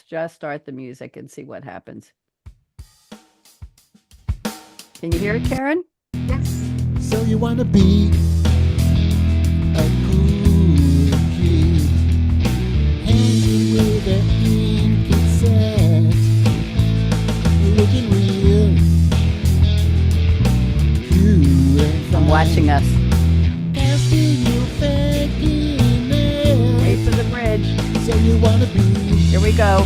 just start the music and see what happens. Can you hear it, Karen? Yes. So you wanna be a cool kid, hanging with the infant set, looking real cool and I'm watching us. asking you thinking it. Wait for the bridge. So you wanna be Here we go.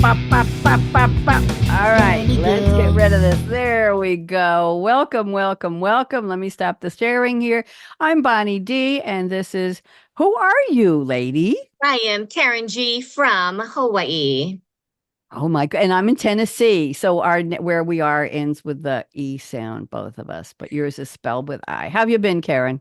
Bop, bop, bop, bop, bop. All right, let's get rid of this. There we go. Welcome, welcome, welcome. Let me stop the sharing here. I'm Bonnie D, and this is Who Are You, Lady? I am Karen G from Hawaii. Oh my God. And I'm in Tennessee. So our where we are ends with the E sound, both of us, but yours is spelled with I. How have you been, Karen?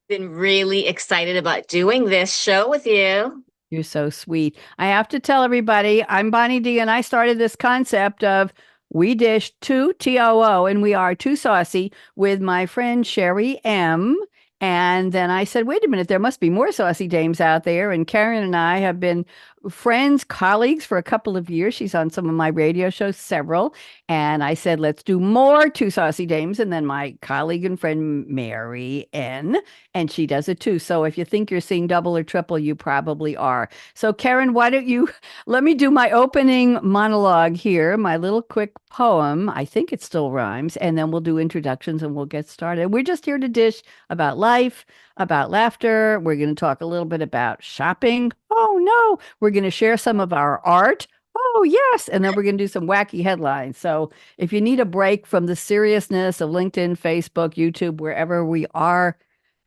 Been really excited about doing this show with you. You're so sweet. I have to tell everybody, I'm Bonnie D, and I started this concept of We Dish Too, T-O-O, and we are too saucy with my friend Sherry M. And then I said, wait a minute, there must be more saucy dames out there. And Karen and I have been friends, colleagues for a couple of years. She's on some of my radio shows, several. And I said, let's do more Two Saucy Dames. And then my colleague and friend, Mary N., and she does it too. So if you think you're seeing double or triple, you probably are. So Karen, why don't you let me do my opening monologue here, my little quick poem. I think it still rhymes. And then we'll do introductions and we'll get started. We're just here to dish about life, about laughter. We're going to talk a little bit about shopping. Oh, no. We're going to share some of our art. Oh, yes. And then we're going to do some wacky headlines. So if you need a break from the seriousness of LinkedIn, Facebook, YouTube, wherever we are,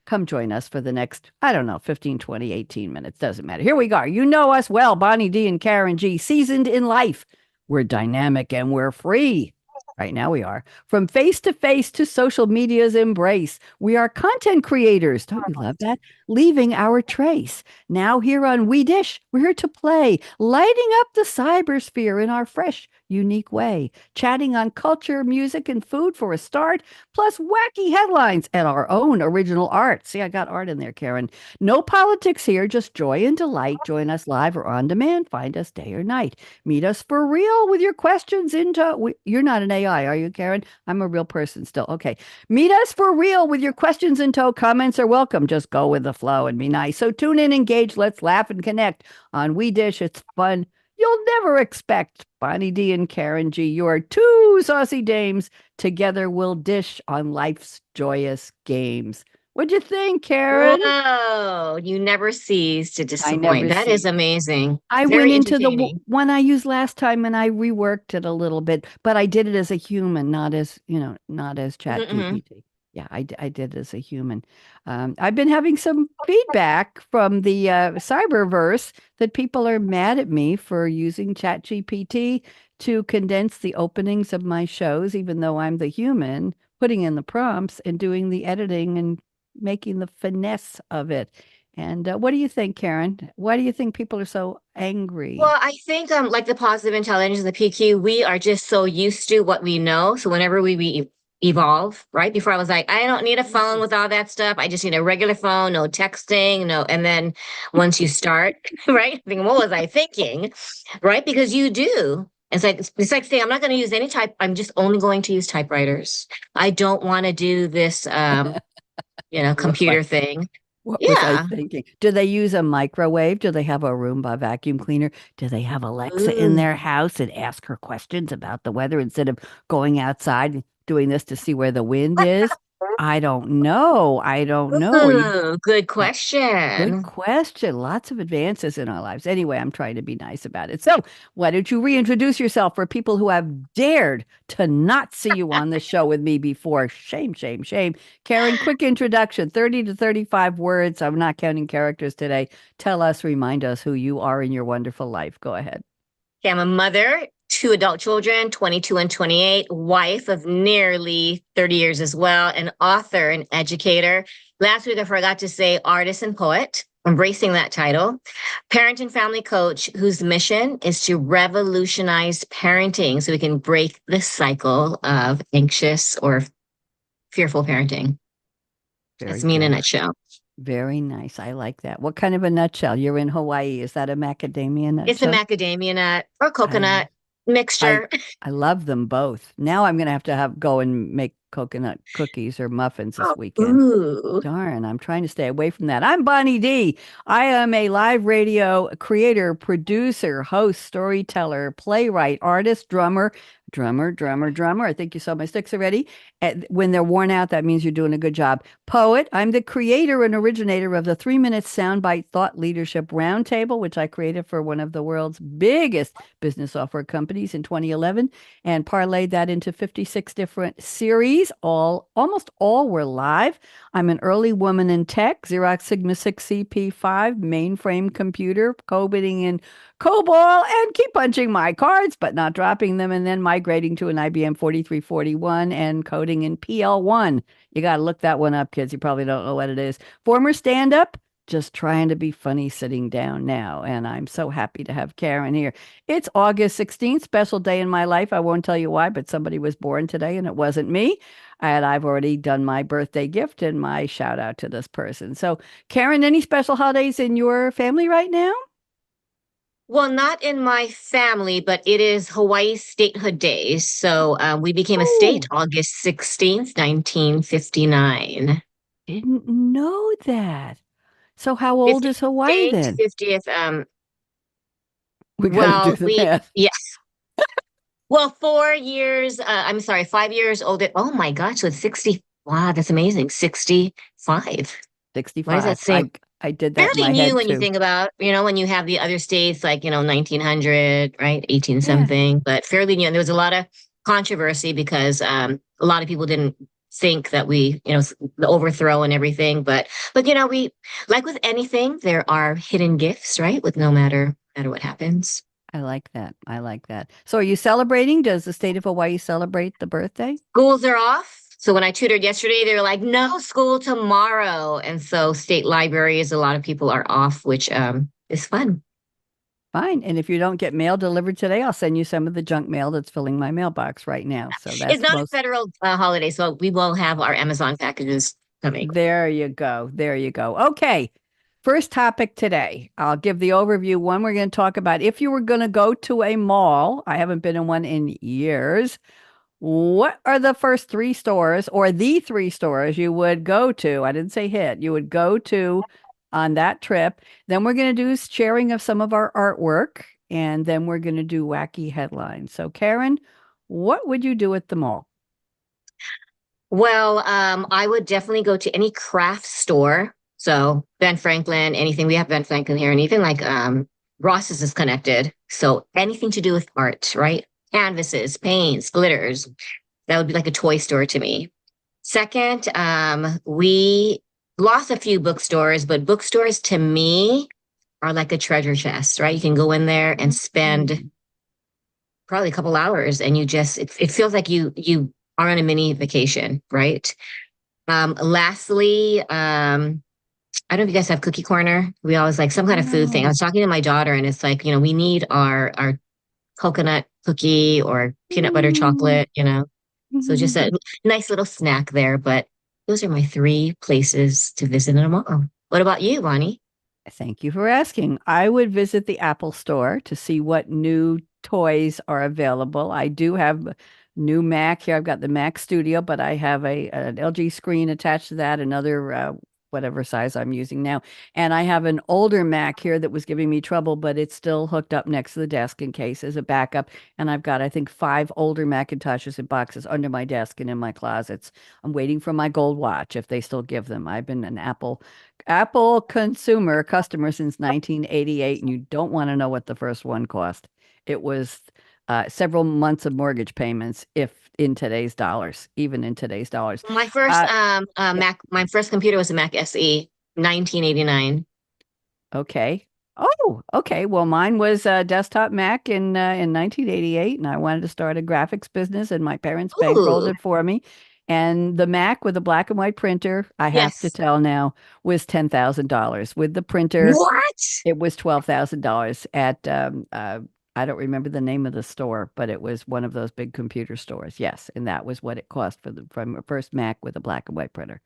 come join us for the next, I don't know, 15, 20, 18 minutes. Doesn't matter. Here we go. You know us well, Bonnie D and Karen G, seasoned in life. We're dynamic and we're free. Right now we are. From face to social media's embrace. We are content creators. Don't you love that? Leaving our trace. Now here on We Dish, we're here to play, lighting up the cybersphere in our fresh, unique way. Chatting on culture, music, and food for a start, plus wacky headlines and our own original art. See, I got art in there, Karen. No politics here, just joy and delight. Join us live or on demand. Find us day or night. Meet us for real with your questions you're not an AI, are you, Karen? I'm a real person still. Okay. Meet us for real with your questions in tow. Comments are welcome. Just go with the flow and be nice. So tune in, engage, let's laugh and connect on We Dish. It's fun. You'll never expect. Bonnie D and Karen G, your two saucy dames. Together we'll dish on life's joyous games. What'd you think, Karen? Whoa, you never cease to I never disappoint. That see. is amazing. I went Very into the entertaining. one I used last time and I reworked it a little bit, but I did it as a human, not as, not as Chat Mm-mm. GPT. Yeah, I did it as a human. I've been having some feedback from the cyberverse that people are mad at me for using Chat GPT to condense the openings of my shows, even though I'm the human, putting in the prompts and doing the editing and making the finesse of it. And what do you think, Karen? Why do you think people are so angry? Well, I think like the positive intelligence and the PQ, we are just so used to what we know. So whenever we evolve, right? Before I was like, I don't need a phone with all that stuff. I just need a regular phone, no texting, no. And then once you start, right? Thinking, what was I thinking? Right? Because you do. It's like saying I'm not going to use any type. I'm just only going to use typewriters. I don't want to do this What, what, computer thing. what was I Yeah. thinking? Do they use a microwave? Do they have a Roomba vacuum cleaner? Do they have Alexa in Ooh. their house and ask her questions about the weather instead of going outside and doing this to see where the wind is? I don't know. I don't know. Or you Ooh, good uh, Good question. question. Lots of advances in our lives. Anyway, I'm trying to be nice about it. So, why don't you reintroduce yourself for people who have dared to not see you on the show with me before? Shame, shame, shame. Karen, quick introduction 30 to 35 words. I'm not counting characters today. Tell us, remind us who you are in your wonderful life. Go ahead. Okay, I'm a mother, two adult children, 22 and 28, wife of nearly 30 years as well, an author and educator. Last week, I forgot to say artist and poet, embracing that title. Parent and family coach whose mission is to revolutionize parenting so we can break the cycle of anxious or fearful parenting. Very That's me in a good. nutshell. Very nice. I like that. What kind of a nutshell? You're in Hawaii. Is that a macadamia It's a nutshell? macadamia nut or I coconut I mixture. I love them both. Now I'm gonna have go and make coconut cookies or muffins this Oh, weekend. ooh. Darn, I'm trying to stay away from that. I'm Bonnie D. I am a live radio creator, producer, host, storyteller, playwright, artist, drummer. I think you saw my sticks already. When they're worn out, that means you're doing a good job. Poet. I'm the creator and originator of the 3 minute soundbite thought leadership roundtable, which I created for one of the world's biggest business software companies in 2011 and parlayed that into 56 different series. Almost all were live. I'm an early woman in tech, Xerox Sigma 6CP5, mainframe computer, coding in COBOL, and keep punching my cards, but not dropping them, and then migrating to an IBM 4341 and coding in PL1. You got to look that one up, kids. You probably don't know what it is. Former stand up, just trying to be funny sitting down now. And I'm so happy to have Karen here. It's August 16th, special day in my life. I won't tell you why, but somebody was born today and it wasn't me. And I've already done my birthday gift and my shout out to this person. So, Karen, any special holidays in your family right now? Well, not in my family, but it is Hawaii Statehood Days. So we became a state Oh, August 16th, 1959. didn't know that. So, how old 50th is Hawaii state, then? 50th. We got to do Well, the math. yes. Well, 4 years, I'm sorry, 5 years older. Oh my gosh, so it's 60. Wow, that's amazing. 65. What does that 65. say? I did that in Fairly my new head when you too. think about, when you have the other states like, 1900, right? 18 Yeah. something, but fairly new. And there was a lot of controversy because a lot of people didn't think that the overthrow and everything. But, we, like with anything, there are hidden gifts, right? With no matter what happens. I like that. I like that. So, are you celebrating? Does the state of Hawaii celebrate the birthday? Schools are off. So when I tutored yesterday, they were like, no school tomorrow. And so state libraries, a lot of people are off, which is fun. Fine. And if you don't get mail delivered today, I'll send you some of the junk mail that's filling my mailbox right now. So It's that's not a most. federal holiday, so we will have our Amazon packages coming. There you go. There you go. Okay. First topic today. I'll give the overview. One, we're going to talk about if you were going to go to a mall. I haven't been in one in years. What are the first three stores or the three stores you would go to? I didn't say hit, you would go to on that trip. Then we're going to do sharing of some of our artwork, and then we're going to do wacky headlines. So, Karen, what would you do at the mall? Well, I would definitely go to any craft store. So Ben Franklin, anything. We have Ben Franklin here, and even like Ross's is connected. So anything to do with art, right? Canvases, paints, glitters. That would be like a toy store to me. Second, we lost a few bookstores, but bookstores to me are like a treasure chest, right? You can go in there and spend Mm. probably a couple hours and it feels like you are on a mini vacation, right? Lastly, I don't know if you guys have Cookie Corner. We always like some kind of food thing. I No. was talking to my daughter and it's like, we need our coconut cookie or peanut butter Mm. chocolate. So just a nice little snack there. But those are my three places to visit in a mall. What about you, Bonnie? Thank you for asking. I would visit the Apple store to see what new toys are available. I do have a new Mac here. I've got the Mac Studio, but I have an LG screen attached to that, another whatever size I'm using now. And I have an older Mac here that was giving me trouble, but it's still hooked up next to the desk in case as a backup. And I've got, I think, 5 older Macintoshes in boxes under my desk and in my closets. I'm waiting for my gold watch if they still give them. I've been an Apple customer since 1988, and you don't want to know what the first one cost. It was several months of mortgage payments, if in today's dollars, even in today's dollars. My first Uh, yeah, My first computer was a Mac SE, 1989. okay. Oh, okay. Well, mine was a desktop Mac in 1988, and I wanted to start a graphics business, and my parents bankrolled Ooh, it for me. And the Mac with a black and white printer, I have to yes. tell now, was $10,000. With the printer, What? it was $12,000 at I don't remember the name of the store, but it was one of those big computer stores. Yes, and that was what it cost for the from a first Mac with a black and white printer.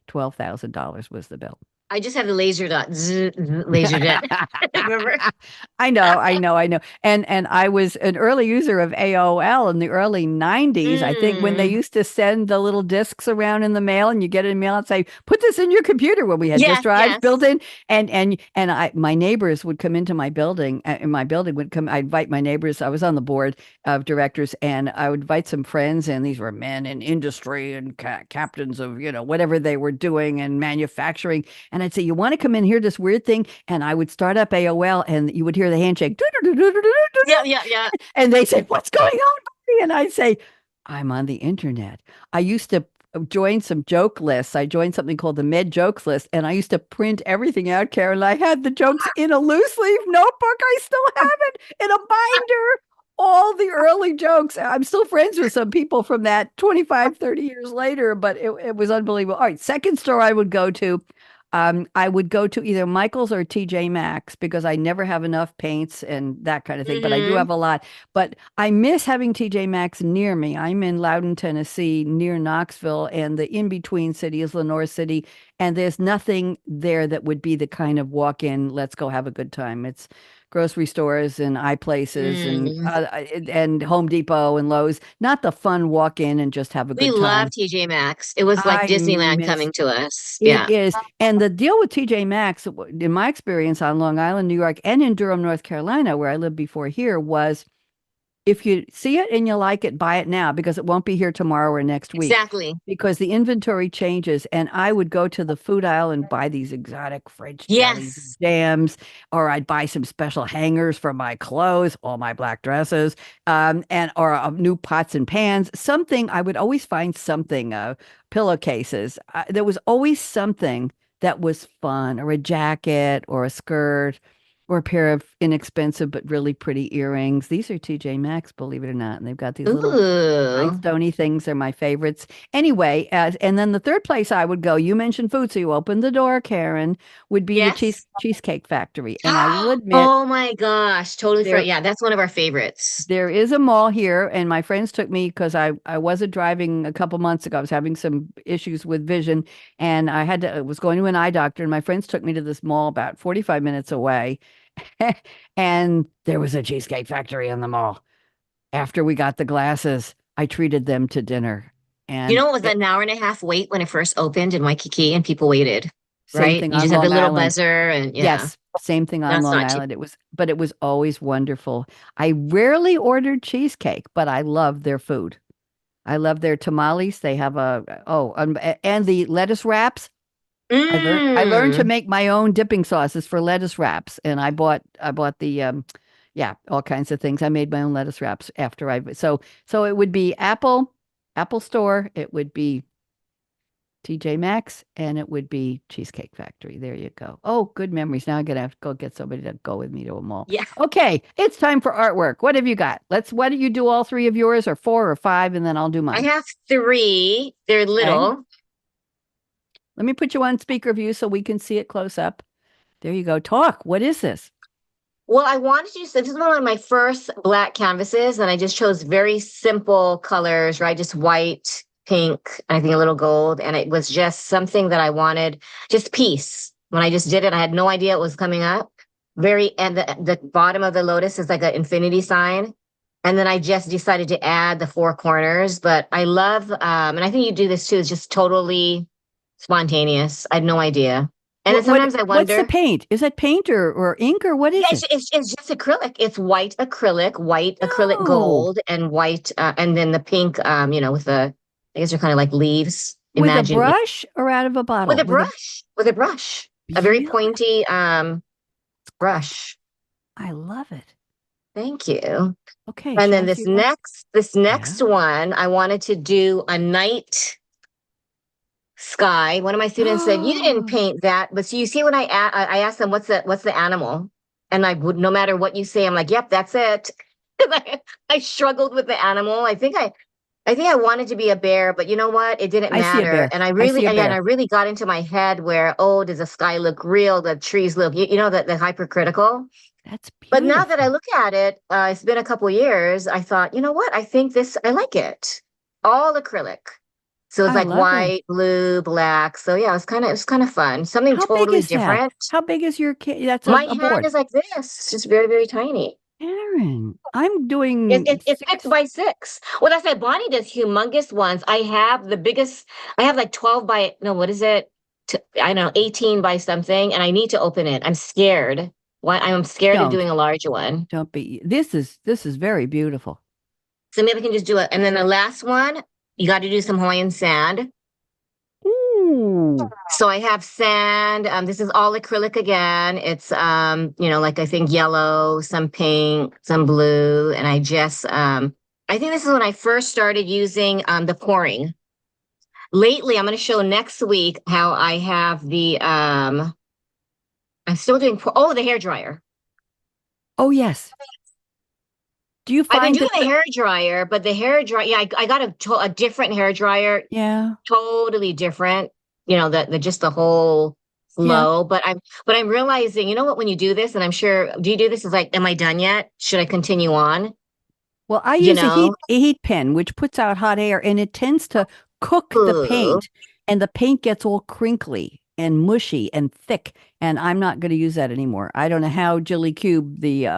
$12,000 was the bill. I just have the laser dot, laser dot. Remember? I know. And I was an early user of AOL in the early 90s. I think when they Mm. used to send the little discs around in the mail and you get an email and say, put this in your computer when we had disk Yes, drives yes. built in. My neighbors would come into my building and my building would come. I'd invite my neighbors. I was on the board of directors and I would invite some friends and these were men in industry and captains of, whatever they were doing and manufacturing. And I'd say, you want to come in here, this weird thing? And I would start up AOL and you would hear the handshake. Yeah, yeah, yeah. And they say, what's going on, buddy? And I say, I'm on the internet. I used to join some joke lists. I joined something called the Med Jokes list, and I used to print everything out, Karen. I had the jokes in a loose leaf notebook. I still have it in a binder. All the early jokes. I'm still friends with some people from that 25, 30 years later, but it was unbelievable. All right, second store I would go to. I would go to either Michael's or TJ Maxx because I never have enough paints and that kind of thing, but I do Hmm. have a lot. But I miss having TJ Maxx near me. I'm in Loudon, Tennessee, near Knoxville, and the in-between city is Lenore City, and there's nothing there that would be the kind of walk-in, let's go have a good time. It's grocery stores and iPlaces Mm. and Home Depot and Lowe's, not the fun walk in and just have a We good love time. TJ Maxx. It was like I Disneyland miss coming to us. it Yeah. is. And the deal with TJ Maxx, in my experience on Long Island, New York, and in Durham, North Carolina, where I lived before here, was if you see it and you like it, buy it now because it won't be here tomorrow or next week Exactly. because the inventory changes. And I would go to the food aisle and buy these exotic French jellies and Yes. jams, or I'd buy some special hangers for my clothes, all my black dresses, or new pots and pans. Something I would always find something, pillowcases. There was always something that was fun, or a jacket, or a skirt or a pair of inexpensive but really pretty earrings. These are TJ Maxx, believe it or not. And they've got these little Ooh. rhinestoney things. They're my favorites. Anyway, and then the third place I would go, you mentioned food, so you opened the door, Karen, would be the Yes. Cheesecake Factory. And I will admit, Oh my gosh. Totally there Yeah, that's one of our favorites. there is a mall here, and my friends took me because I wasn't driving a couple months ago. I was having some issues with vision, and I was going to an eye doctor, and my friends took me to this mall about 45 minutes away. And there was a Cheesecake Factory in the mall. After we got the glasses, I treated them to dinner. You And know, it was an hour and a half wait when it first opened in Waikiki and people waited, same right? thing You on just had the Long little Island. buzzer and yeah, Yes, same thing on that's Long not too. Island. But it was always wonderful. I rarely ordered cheesecake, but I love their food. I love their tamales. They have and the lettuce wraps. I learned to Mm. make my own dipping sauces for lettuce wraps, and I bought the all kinds of things. I made my own lettuce wraps after so it would be Apple Store, it would be TJ Maxx, and it would be Cheesecake Factory. There you go. Oh, good memories. Now I'm gonna have to go get somebody to go with me to a mall. Yeah. Okay, it's time for artwork. What have you got? Why don't you do all three of yours, or four or five, and then I'll do I mine. have three. They're Okay. little. Let me put you on speaker view so we can see it close up. There you go. Talk. What is this? Well, I wanted to, so this is one of my first black canvases, and I just chose very simple colors, right? Just white, pink, and I think a little gold. And it was just something that I wanted, just peace. When I just did it, I had no idea it was coming up. And the bottom of the lotus is like an infinity sign. And then I just decided to add the four corners. But I love, and I think you do this too, it's just totally spontaneous. I had no idea. And then sometimes I What's the wonder, paint? Is that paint or ink or what yeah, is it? it's just acrylic. It's white acrylic Oh, gold, and white, and then the pink, with I guess they're kind of like leaves. with a Imagine brush or out of a bottle? with a brush, a very Beautiful. pointy brush. I love it. Thank you. Okay, And show then us your work. this Yeah. next one, I wanted to do a night sky. One of my students said, "You didn't paint that," but so you see when I asked them, what's the animal?" And I would, no matter what you say, I'm like, "Yep, that's it." 'Cause I struggled with the animal. I think I wanted to be a bear, but you know what? It didn't I see a matter. bear. And I see a I bear. really got into my head where, oh, does the sky look real? The trees look, the hypercritical. That's But now that I beautiful. look at it, it's been a couple years. I thought, you know what? I think I like it. All acrylic. So it's I like love it. white, blue, black. So yeah, it was kind of fun. Something How big totally is that? different. How big is your kid? That's My a hand board. is like this. It's just very, very tiny. Aaron, I'm doing It's 6 by 6. Well, that's why Bonnie does humongous ones. I have like 12 by, no, what is it? I don't know, 18 by something, and I need to open it. I'm scared. Why? I'm scared of don't doing a large one. don't be. This is very beautiful. So maybe I can just do it. And then the last one, you got to do some Hawaiian sand. Ooh, So I have sand. This is all acrylic again. It's like I think yellow, some pink, some blue, and I think this is when I first started using the pouring. Lately, I'm going to show next week how I have I'm still doing the hair dryer. oh yes. Do you I've been find doing that the hair dryer, but the hair dryer, yeah, I got a different hair dryer, yeah, totally different. The just the whole yeah. flow. But I'm realizing, you know what, when you do this, and I'm sure, do you do this? Is like, am I done yet? Should I continue on? Well, I You use a know? heat pen, which puts out hot air, and it tends to cook the Ooh. paint, and the paint gets all crinkly and mushy and thick. And I'm not going to use that anymore. I don't know how Jilly Cube, the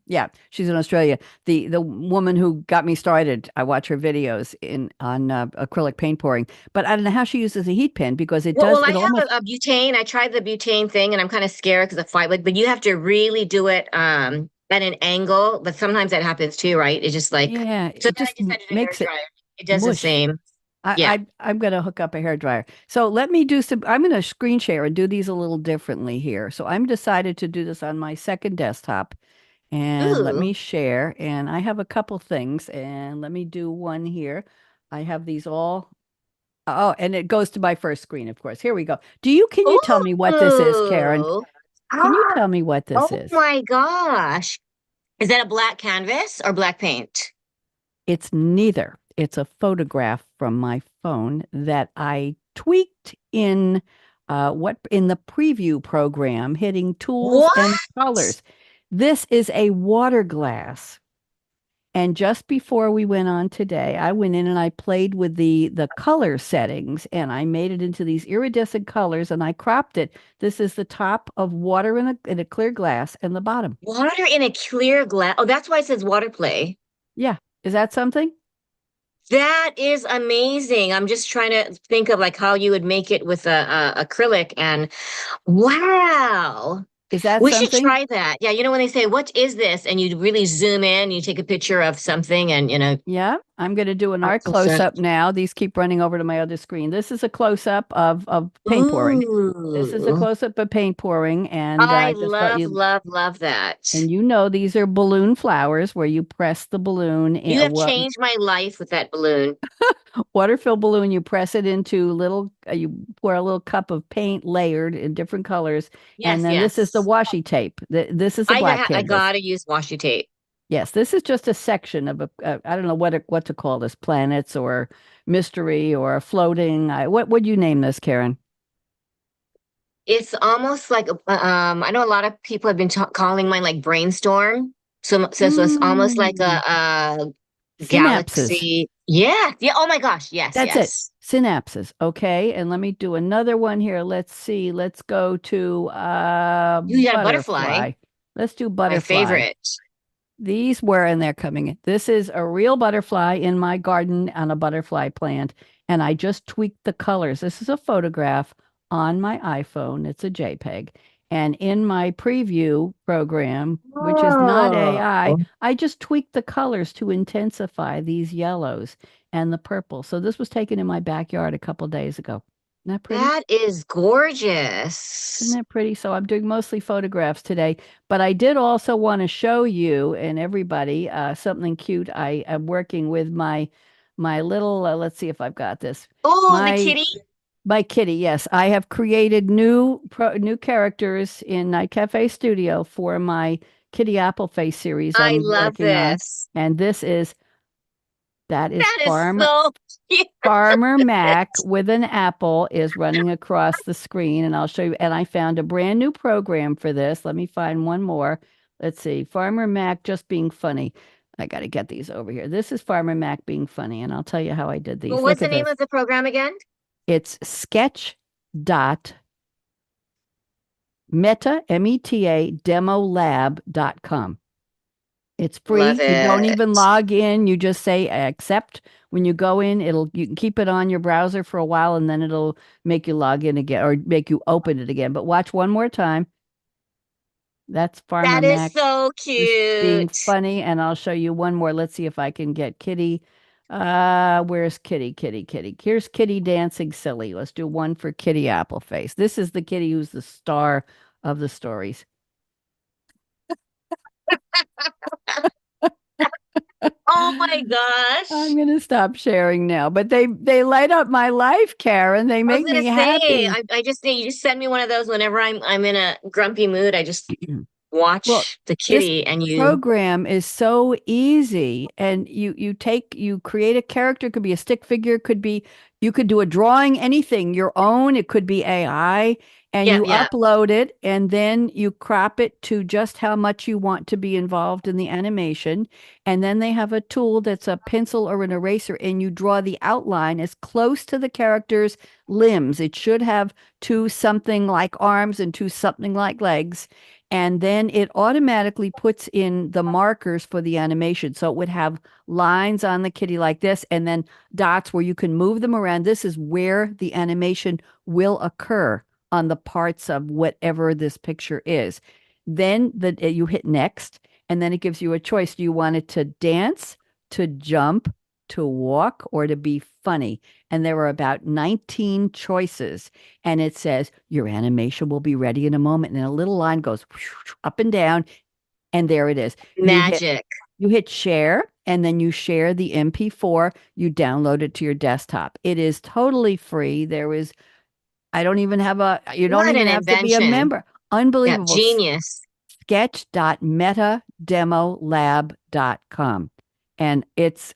yeah, she's in Australia. The woman who got me started. I watch her videos in on acrylic paint pouring, but I don't know how she uses a heat pen because it Well, does well, I it have almost. a butane. I tried the butane thing, and I'm kind of scared because of fly. But you have to really do it at an angle. But sometimes that happens too, right? It's just like, Yeah, so. it Then I just just had to do a hair makes it dryer. It does the mush. same. I, Yeah. I'm going to hook up a hair dryer. So let me do some, I'm going to screen share and do these a little differently here. So I'm decided to do this on my second desktop and let Ooh. me share. And I have a couple things and let me do one here. I have these all. Oh, and it goes to my first screen, of course. Here we go. Can you tell me what this is, Karen? Ooh. Can you Ah, tell me what this oh is? my gosh. Is that a black canvas or black paint? It's neither. It's a photograph from my phone that I tweaked in the preview program, hitting tools What? and colors. This is a water glass. And just before we went on today, I went in and I played with the color settings and I made it into these iridescent colors and I cropped it. This is the top of water in a clear glass and the bottom. Water in a clear glass. Oh, that's why it says water play. Yeah. Is that something? That is amazing. I'm just trying to think of like how you would make it with a acrylic, and wow. Is that We should something? try that. Yeah, when they say, "What is this?" and you really zoom in, you take a picture of something, and Yeah, I'm going to do an art that's so. close-up now. These keep running over to my other screen. This is a close-up of paint pouring. This is a Ooh. close-up of paint pouring, and I I just thought love, love, love that. these are balloon flowers where you press the balloon in You a have changed my life with that balloon. water-filled balloon. You press it into you pour a little cup of paint layered in different colors, and Yes, then this is the yes. washi tape. This is a black I canvas. gotta use washi tape. Yes, this is just a section of I don't know what to call this, planets or mystery or floating. What would you name this, Karen? It's almost like I know a lot of people have been calling mine like brainstorm. So it's almost like Mm, a synapses. galaxy. Yeah, yeah. Oh my gosh, yes, That's it. yes. Synapses. Okay, and let me do another one here. Let's see. Let's go to You got a butterfly, butterfly. Let's do my butterfly. favorite. These were, and they're coming in. This is a real butterfly in my garden on a butterfly plant, and I just tweaked the colors. This is a photograph on my iPhone. It's a JPEG. And in my preview program, which is not AI, Oh, I just tweaked the colors to intensify these yellows and the purple. So this was taken in my backyard a couple days ago. Isn't that pretty? that is Isn't gorgeous. that pretty? So I'm doing mostly photographs today, but I did also want to show you and everybody something cute. I am working with my little. Let's see if I've got this. Oh, the My kitty. my kitty. Yes, I have created new characters in Night Cafe Studio for my Kitty Apple Face series I I'm love working on, this. and that is That is so cute. Farmer Mac with an apple is running across the screen, and I'll show you. And I found a brand new program for this. Let me find one more. Let's see. Farmer Mac just being funny. I got to get these over here. This is Farmer Mac being funny, and I'll tell you how I did these. Well, Look what's the at name this. of the program again? It's sketch.meta, M-E-T-A, demolab.com. It's Love free. You don't it. even log in. You just say accept. When you go in, you can keep it on your browser for a while and then it'll make you log in again or make you open it again. But watch one more time. That's Farmer That is Mac so just being cute. funny. And I'll show you one more. Let's see if I can get Kitty. Where's Kitty? Kitty, Kitty. Here's Kitty dancing silly. Let's do one for Kitty Appleface. This is the kitty who's the star of the stories. Oh my I'm gosh. gonna stop sharing now, but they light up my life, Karen. They I was make gonna me say, happy. I just need you just send me one of those whenever I'm in a grumpy mood. I just Well, watch the this kitty and you. program is so easy, and you create a character. It could be a stick figure, could be you could do a drawing, anything your own. It could be AI, and Yeah, you yeah. upload it, and then you crop it to just how much you want to be involved in the animation. And then they have a tool that's a pencil or an eraser, and you draw the outline as close to the character's limbs. It should have two something like arms and two something like legs, and then it automatically puts in the markers for the animation. So it would have lines on the kitty like this, and then dots where you can move them around. This is where the animation will occur on the parts of whatever this picture is. Then you hit next, and then it gives you a choice. Do you want it to dance, to jump, to walk, or to be funny? And there are about 19 choices. And it says, your animation will be ready in a moment. And a little line goes up and down. And there it is. Magic. You hit share, and then you share the MP4. You download it to your desktop. It is totally free. I don't even have you don't What an even have to be a invention. member. Yeah, Unbelievable. genius. Sketch.metademolab.com. And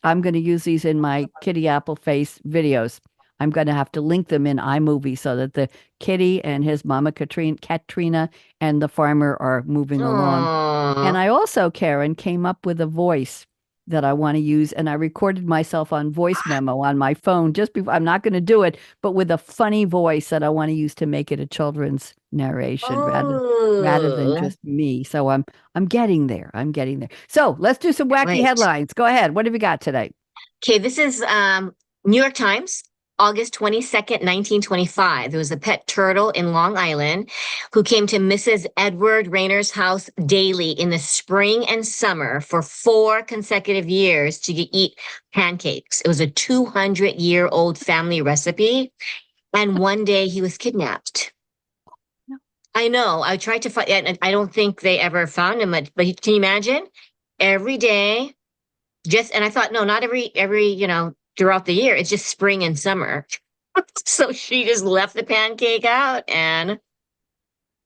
I'm going to use these in my Kitty Appleface videos. I'm going to have to link them in iMovie so that the kitty and his mama Katrina and the farmer are moving along. And Oh, I also, Karen, came up with a voice that I want to use, and I recorded myself on voice memo on my phone just before. I'm not going to do it, but with a funny voice that I want to use to make it a children's narration rather than oh, just me. So I'm getting there. I'm getting there. So let's do some wacky wait. headlines. Go ahead. What have you got today? Okay, this is New York Times, August 22nd, 1925. There was a pet turtle in Long Island who came to Mrs. Edward Rayner's house daily in the spring and summer for 4 consecutive years to eat pancakes. It was a 200-year-old family recipe. And one day he was kidnapped. No. I know. I tried to find, and I don't think they ever found him. But can you imagine? Every day, and I thought, no, not every, throughout the year. It's just spring and summer. So she just left the pancake out and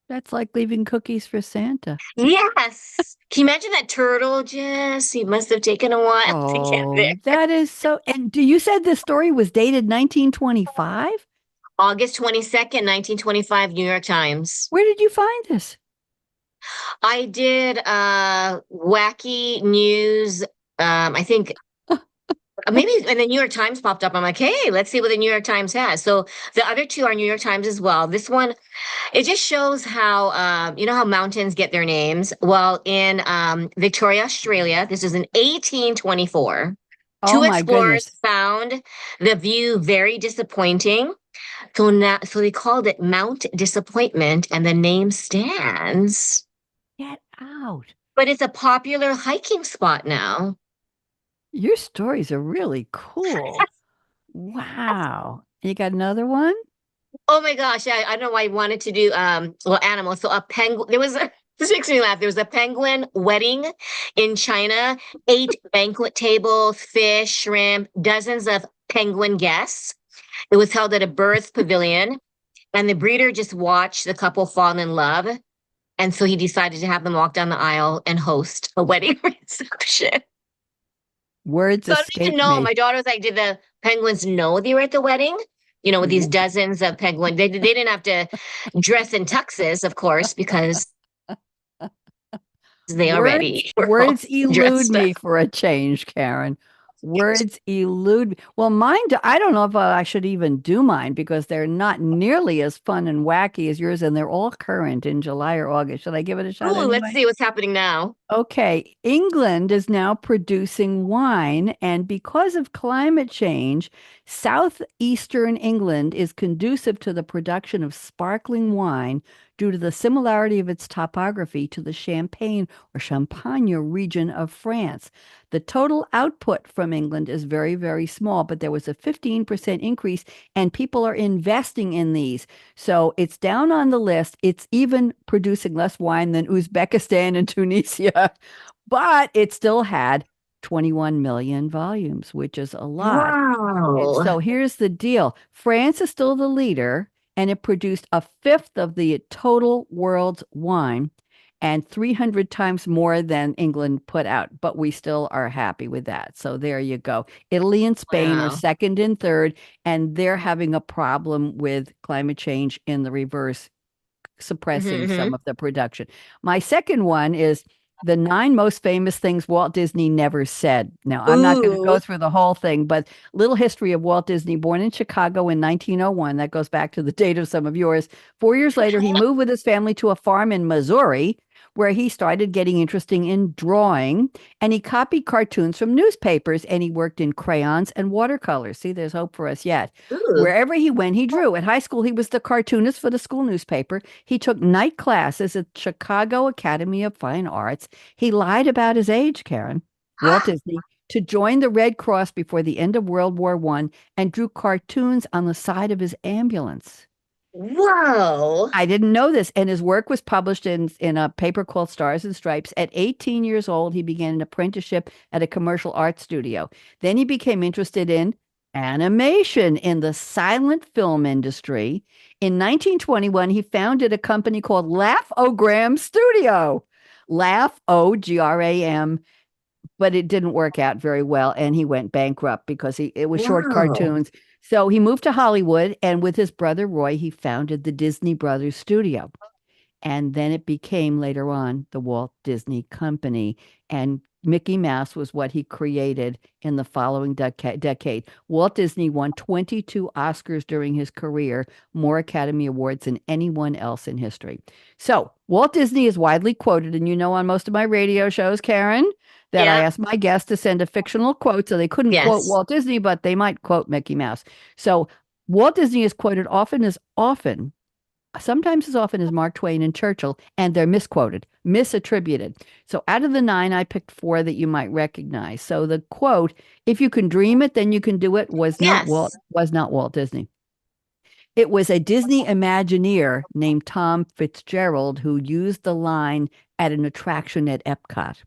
That's like leaving cookies for Santa. yes. Can you imagine that turtle, Jess? He must have taken a while to get there. Oh, that is so. And you said this story was dated 1925? August 22nd, 1925, New York Times. Where did you find this? I did wacky news. I think maybe, and the New York Times popped up. I'm like, hey, let's see what the New York Times has. So the other two are New York Times as well. This one, it just shows how, how mountains get their names. Well, in Victoria, Australia, this is in 1824. Oh Two my explorers goodness. found the view very disappointing. So they called it Mount Disappointment, and the name stands. Get out. But it's a popular hiking spot now. Your stories are really cool. Wow. You got another one? Oh my gosh, I don't know why I wanted to do animals. So a penguin this makes me laugh. There was a penguin wedding in China, 8 banquet tables, fish, shrimp, dozens of penguin guests. It was held at a birth pavilion, and the breeder just watched the couple fall in love. And so he decided to have them walk down the aisle and host a wedding reception. Words So I don't even escape know. me. My daughter was like, did the penguins know they were at the wedding? With these dozens of penguins. They didn't have to dress in tuxes, of course, because They already were all Words elude dressed me up. for a change, Karen. Words elude me. Well, I don't know if I should even do mine because they're not nearly as fun and wacky as yours, and they're all current in July or August. Should I give it a shot Oh, let's anyway? see what's happening now. Okay, England is now producing wine, and because of climate change, southeastern England is conducive to the production of sparkling wine due to the similarity of its topography to the Champagne region of France. The total output from England is very, very small, but there was a 15% increase, and people are investing in these. So it's down on the list. It's even producing less wine than Uzbekistan and Tunisia, but it still had 21 million volumes, which is a lot. And Wow. so here's the deal. France is still the leader, and it produced a fifth of the total world's wine and 300 times more than England put out. But we still are happy with that. So there you go. Italy and Spain are Wow. second and third, and they're having a problem with climate change in the reverse, suppressing Hmm. some of the production. My second one is the 9 most famous things Walt Disney never said. Now, I'm not going to go Ooh. through the whole thing, but little history of Walt Disney, born in Chicago in 1901. That goes back to the date of some of yours. 4 years later, he moved with his family to a farm in Missouri, where he started getting interesting in drawing, and he copied cartoons from newspapers, and he worked in crayons and watercolors. See, there's hope for us yet. Ooh. Wherever he went, he drew. At high school, he was the cartoonist for the school newspaper. He took night classes at Chicago Academy of Fine Arts. He lied about his age, Karen, Walt Disney, to join the Red Cross before the end of World War I, and drew cartoons on the side of his ambulance. Whoa. I didn't know this. And his work was published in a paper called Stars and Stripes. At 18 years old, he began an apprenticeship at a commercial art studio. Then he became interested in animation in the silent film industry. In 1921, he founded a company called Laugh-O-Gram Studio. Laugh-O-G-R-A-M, but it didn't work out very well, and he went bankrupt because it was short Wow. cartoons. So he moved to Hollywood, and with his brother Roy, he founded the Disney Brothers Studio. And then it became later on the Walt Disney Company. And Mickey Mouse was what he created in the following decade. Walt Disney won 22 Oscars during his career, more Academy Awards than anyone else in history. So Walt Disney is widely quoted, and on most of my radio shows, Karen, that I Yeah. asked my guests to send a fictional quote, so they couldn't quote Yes. Walt Disney, but they might quote Mickey Mouse. So Walt Disney is quoted sometimes as often as Mark Twain and Churchill, and they're misquoted, misattributed. So out of the 9, I picked 4 that you might recognize. So the quote, "If you can dream it, then you can do it," Yes. was not Walt Disney. It was a Disney Imagineer named Tom Fitzgerald who used the line at an attraction at Epcot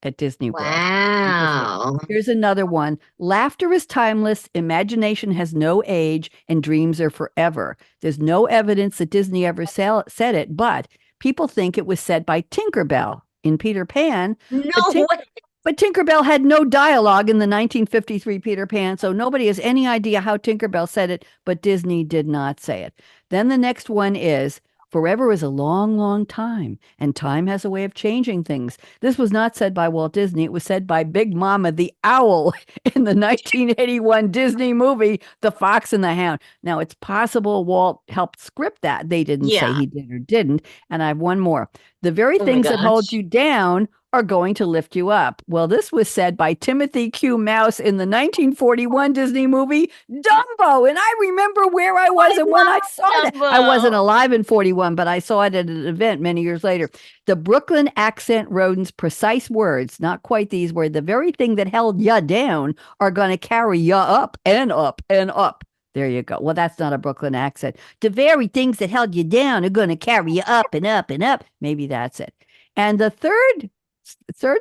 at Disney World. Interesting. Wow. Here's another one. "Laughter is timeless, imagination has no age, and dreams are forever." There's no evidence that Disney ever said it, but people think it was said by Tinkerbell in Peter Pan. But, No Tink- way. but Tinkerbell had no dialogue in the 1953 Peter Pan, so nobody has any idea how Tinkerbell said it, but Disney did not say it. Then the next one is, "Forever is a long, long time, and time has a way of changing things." This was not said by Walt Disney. It was said by Big Mama the Owl in the 1981 Disney movie, The Fox and the Hound. Now, it's possible Walt helped script that. They didn't say Yeah. he did or didn't. And I have one more. "The very Oh my things that hold gosh. you down are going to lift you up." Well, this was said by Timothy Q. Mouse in the 1941 Disney movie Dumbo. And I remember where I was I and when I saw love that. I wasn't Dumbo. alive in 41, but I saw it at an event many years later. "The Brooklyn accent rodent's precise words, not quite these, were the very thing that held ya down are going to carry ya up and up and up." There you go. Well, that's not a Brooklyn accent. "The very things that held you down are going to carry you up and up and up." Maybe that's it. And the third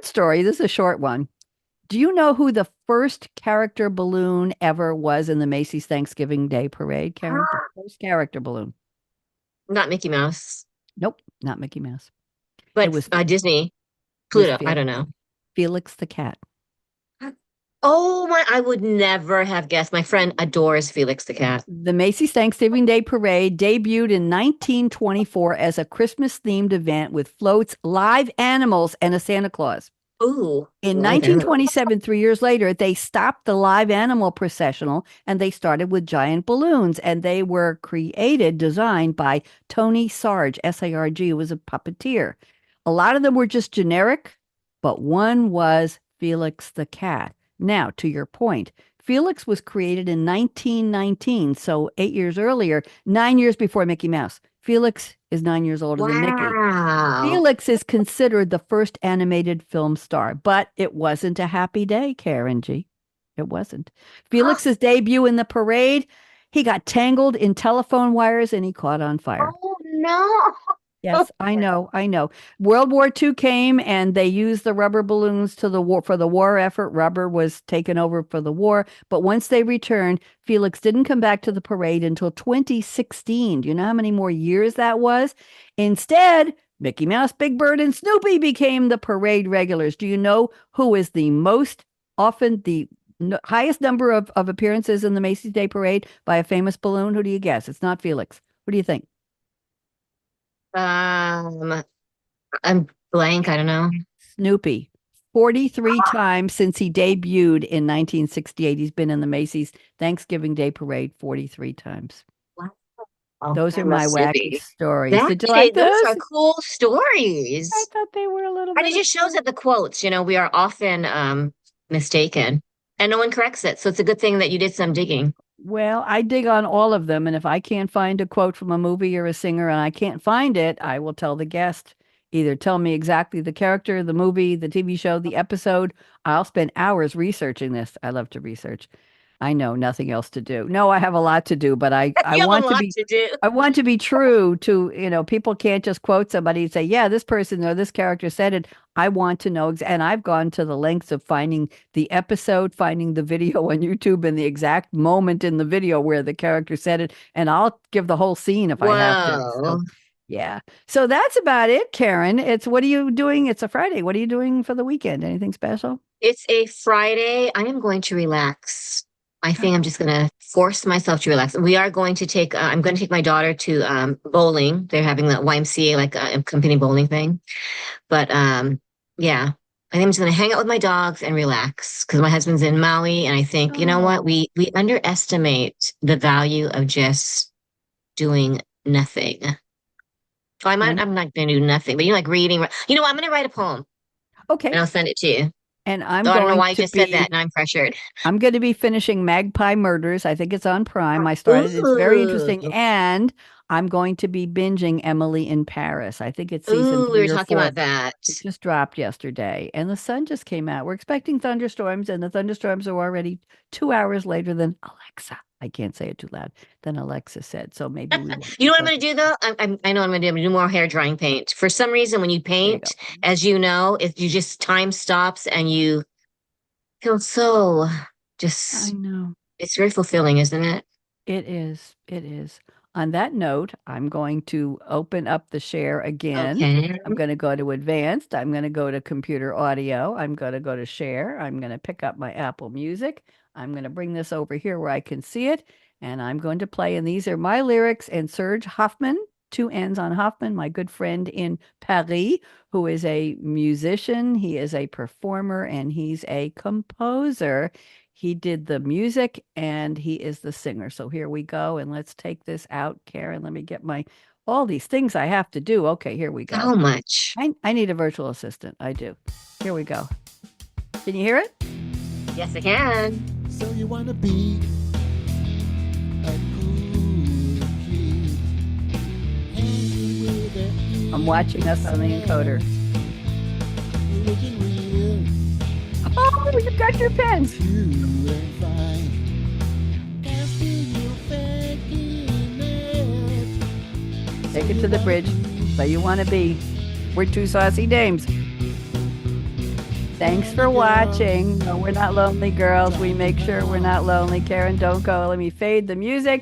story, this is a short one. Do you know who the first character balloon ever was in the Macy's Thanksgiving Day Parade, Karen? The first character balloon. Not Mickey Mouse, Nope, not Mickey Mouse. It but was Disney, was Pluto. I don't know. Felix the cat. Oh my, I would never have guessed. My friend adores Felix the cat. The Macy's Thanksgiving Day Parade debuted in 1924 as a Christmas-themed event with floats, live animals, and a Santa Claus. Ooh, In live animal. 1927, 3 years later, they stopped the live animal processional and they started with giant balloons. And they were designed by Tony Sarge, S-A-R-G, who was a puppeteer. A lot of them were just generic, but one was Felix the cat. Now, to your point, Felix was created in 1919, so 8 years earlier, 9 years before Mickey Mouse. Felix is 9 years older than Mickey. Wow. Felix is considered the first animated film star, but it wasn't a happy day, Karen G. It wasn't. Felix's debut in the parade, he got tangled in telephone wires and he caught on fire. Oh no. Yes, I know. World War II came and they used the rubber balloons to the war for the war effort. Rubber was taken over for the war. But once they returned, Felix didn't come back to the parade until 2016. Do you know how many more years that was? Instead, Mickey Mouse, Big Bird, and Snoopy became the parade regulars. Do you know who is the most often the highest number of appearances in the Macy's Day Parade by a famous balloon? Who do you guess? It's not Felix. What do you think? I'm blank. I don't know. Snoopy. 43 times since he debuted in 1968. He's been in the Macy's Thanksgiving Day Parade 43 times. Wow. Those I are my love wacky Snoopy. stories. That Did you like those those? are cool stories. I thought they were a little And bit. it just shows that the quotes, we are often mistaken and no one corrects it. So it's a good thing that you did some digging. Well, I dig on all of them. And if I can't find a quote from a movie or a singer and I can't find it, I will tell the guest, either tell me exactly the character, the movie, the TV show, the episode. I'll spend hours researching this. I love to research. I know nothing else to do. No, I have a lot to do, but I You have a want to lot be to do. I want to be true to, people can't just quote somebody and say, yeah, this person or this character said it. I want to know. And I've gone to the lengths of finding the episode, finding the video on YouTube and the exact moment in the video where the character said it. And I'll give the whole scene if I have to. So, Whoa. yeah. So that's about it, Karen. What are you doing? It's a Friday. What are you doing for the weekend? Anything special? It's a Friday. I am going to relax. I think I'm just going to force myself to relax. We are going to I'm going to take my daughter to bowling. They're having the YMCA, like a company bowling thing. But yeah, I think I'm just going to hang out with my dogs and relax because my husband's in Maui. And I think, you know what? We underestimate the value of just doing nothing. So I'm not going to do nothing, but like reading. You know what? I'm going to write a poem and Okay. I'll send it to you. And I'm So I don't know going why I to just said be that and I'm pressured. I'm going to be finishing Magpie Murders. I think it's on Prime. I started. It's very interesting. Ooh. And I'm going to be binging Emily in Paris. I think it's season Ooh, we 3 were or talking 4. about that. It just dropped yesterday. And the sun just came out. We're expecting thunderstorms, and the thunderstorms are already 2 hours later than Alexa. I can't say it too loud. Than Alexa said. So maybe we won't. You know what I'm going to do though? I know what I'm going to do. I'm going to do more hair drying paint. For some reason, when you There you paint, go. as you know, if you just time stops and you feel so I just, know. it's very fulfilling, isn't it? It is. It is. On that note, I'm going to open up the share again. Okay. I'm going to go to advanced. I'm going to go to computer audio. I'm going to go to share. I'm going to pick up my Apple Music. I'm going to bring this over here where I can see it. And I'm going to play. And these are my lyrics and Serge Hoffman, 2 N's on Hoffman, my good friend in Paris, who is a musician. He is a performer and he's a composer. He did the music and he is the singer. So here we go. And let's take this out, Karen. Let me get all these things I have to do. Okay, here we go. How much? I need a virtual assistant. I do. Here we go. Can you hear it? Yes, I can. So you want to be a cool kid. Hanging with the I'm watching us on the encoder. looking real Oh, you've got your pens. true and fine. Asking you thanking it. Take it to the bridge. So you want to be. We're 2 saucy dames. Thanks for watching. No, we're not lonely girls. We make sure we're not lonely. Karen, don't go. Let me fade the music.